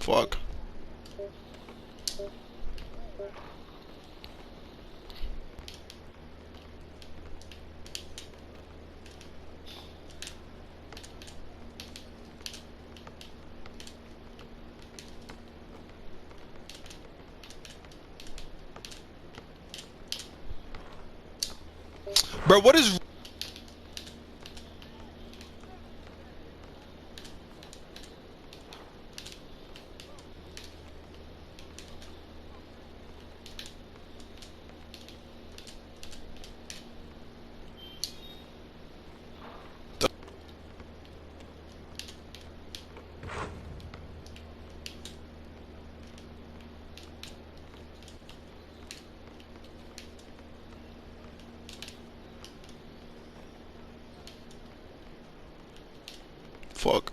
Fuck. Bro, what is... Fuck.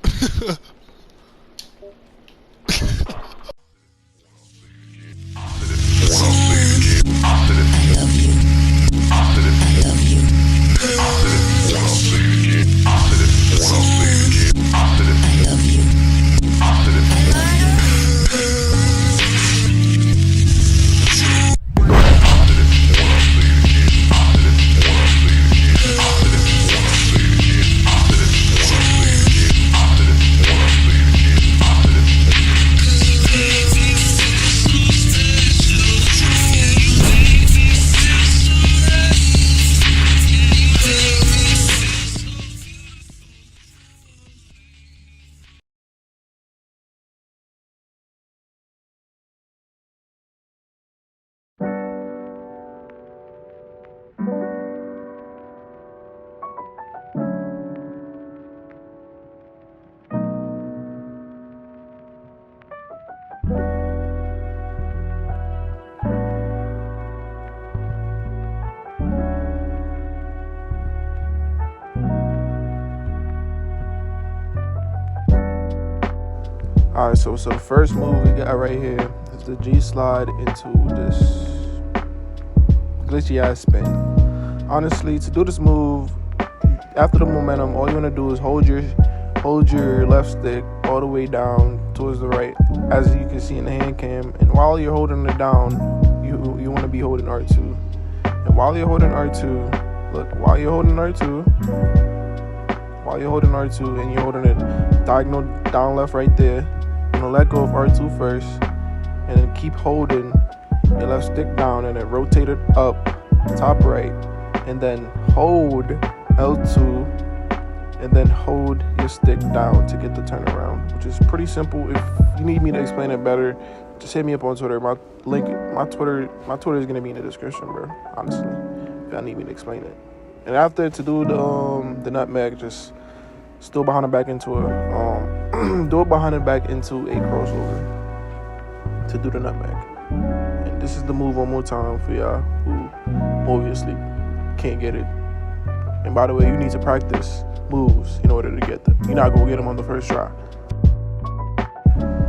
Alright, so the first move we got right here is the G slide into this glitchy ass spin. Honestly, to do this move, after the momentum, all you want to do is hold your left stick all the way down towards the right, as you can see in the hand cam. And while you're holding it down, you want to be holding R2. And while you're holding R2, look, while you're holding R2 and you're holding it diagonal down left right there, you're gonna let go of R2 first, and then keep holding your left stick down, and then rotate it up top right, and then hold L2, and then hold your stick down to get the turnaround, which is pretty simple. If you need me to explain it better, just hit me up on Twitter. My Twitter is gonna be in the description, bro. Honestly, if y'all need me to explain it. And after, to do the nutmeg, just do it behind it back into a crossover to do the nutmeg. And this is the move one more time for y'all who obviously can't get it. And by the way, you need to practice moves in order to get them. You're not gonna get them on the first try.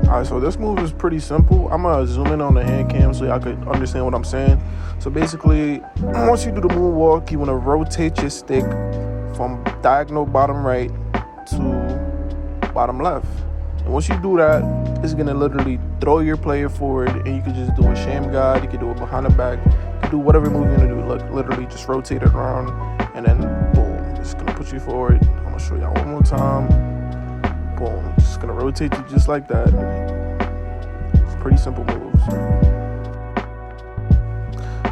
Alright, so this move is pretty simple. I'm gonna zoom in on the hand cam so y'all could understand what I'm saying. So basically, once you do the moonwalk, you wanna rotate your stick from diagonal bottom right to bottom left. And once you do that, it's gonna literally throw your player forward, and you can just do a sham guide, you can do it behind the back, you can do whatever move you're gonna do. Look, literally just rotate it around, and then boom, it's gonna put you forward. I'm gonna show y'all one more time. Boom, just gonna rotate you just like that. It's pretty simple moves.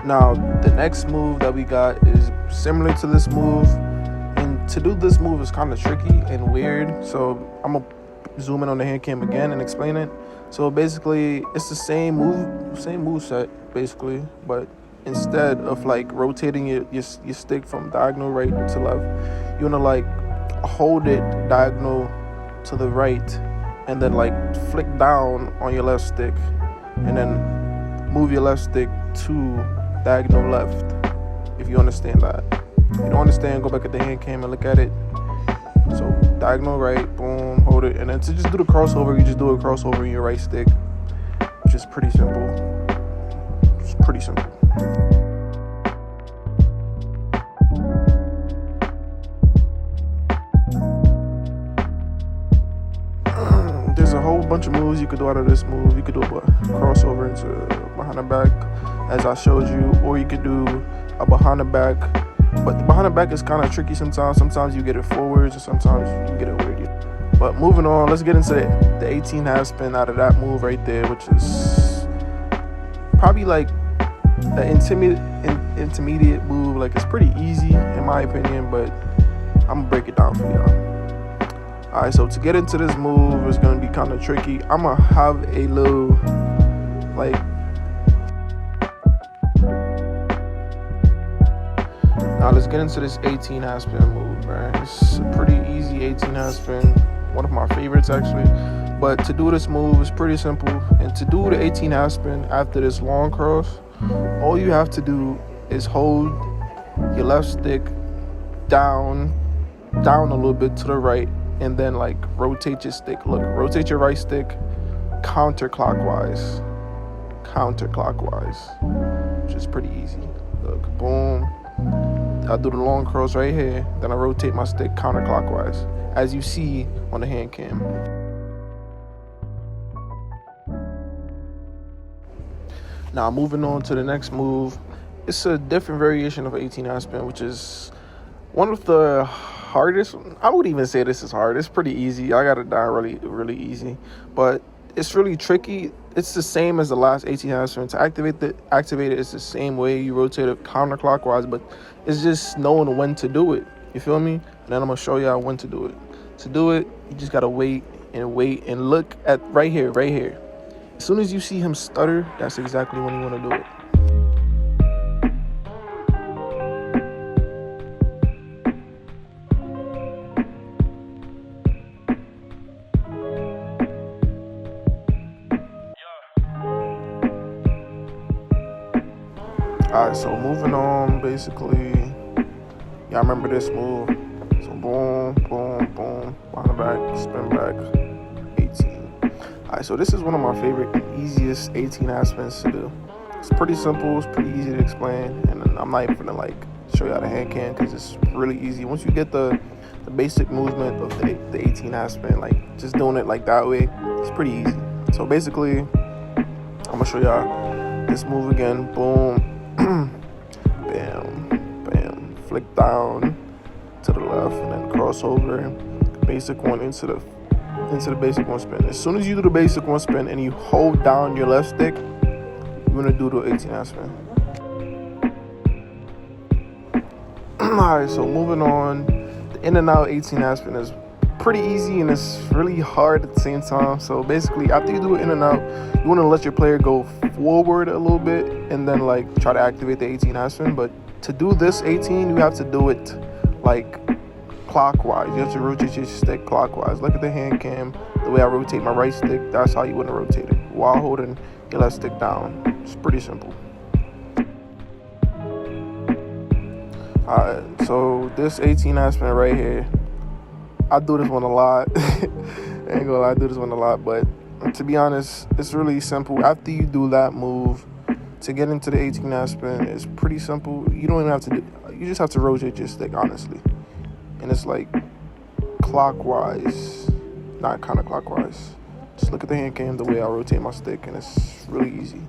Now, the next move that we got is similar to this move, and to do this move is kind of tricky and weird, so I'm gonna zoom in on the hand cam again and explain it. So basically, it's the same move set basically, but instead of like rotating your stick from diagonal right to left, you wanna like hold it diagonal to the right, and then like flick down on your left stick, and then move your left stick to diagonal left. If you understand that. If you don't understand, go back at the hand cam and look at it. So diagonal right, boom, hold it, and then to just do the crossover, you just do a crossover in your right stick, which is pretty simple. It's pretty simple. bunch of moves you could do out of this move. You could do a crossover into behind the back, as I showed you, or you could do a behind the back. But the behind the back is kind of tricky sometimes. Sometimes you get it forwards, and sometimes you get it weird. But moving on, let's get into the 18 half spin out of that move right there, which is probably like an intermediate move. Like, it's pretty easy in my opinion, but I'm gonna break it down for y'all. All right, so to get into this move is gonna be kind of tricky. I'm gonna have a little like. Now let's get into this 18 half spin move, man. It's a pretty easy 18 half spin, one of my favorites actually. But to do this move is pretty simple. And to do the 18 half spin after this long cross, all you have to do is hold your left stick down a little bit to the right, and then like rotate your stick. Look, rotate your right stick counterclockwise, which is pretty easy. Look, boom. I do the long cross right here, then I rotate my stick counterclockwise, as you see on the hand cam. Now moving on to the next move, it's a different variation of 18 half spin, which is one of the hardest. I would even say this is hard. It's pretty easy. I got it down really easy, but it's really tricky. It's the same as the last 18 half spin. To activate it, it's the same way. You rotate it counterclockwise, but it's just knowing when to do it. You feel me? And then I'm gonna show y'all when to do it. To do it, you just gotta wait and look at right here. As soon as you see him stutter, that's exactly when you wanna do it. Alright, so moving on, basically, y'all remember this move. So boom, boom, boom, behind the back, spin back, 18. Alright, so this is one of my favorite and easiest 18 half spins to do. It's pretty simple, it's pretty easy to explain, and I'm not even gonna like show y'all the hand cam because it's really easy. Once you get the basic movement of the 18 half spin, like just doing it like that way, it's pretty easy. So basically, I'm gonna show y'all this move again. Boom. Bam, flick down to the left, and then cross over, basic one into the basic one spin. As soon as you do the basic one spin and you hold down your left stick, you're gonna do the 18 half spin. Alright, so moving on, the in and out 18 half spin is pretty easy and it's really hard at the same time. So basically, after you do it in and out, you want to let your player go forward a little bit and then like try to activate the 18 half spin. But to do this 18, you have to do it like clockwise. You have to rotate your stick clockwise. Look at the hand cam, the way I rotate my right stick, that's how you want to rotate it, while holding your left stick down. It's pretty simple. Alright, so this 18 half spin right here, I do this one a lot. I ain't gonna lie, I do this one a lot, but to be honest, it's really simple. After you do that move, to get into the 18 half spin, it's pretty simple. You don't even have to you just have to rotate your stick, honestly. And it's like clockwise, not counterclockwise. Just look at the hand cam, the way I rotate my stick, and it's really easy.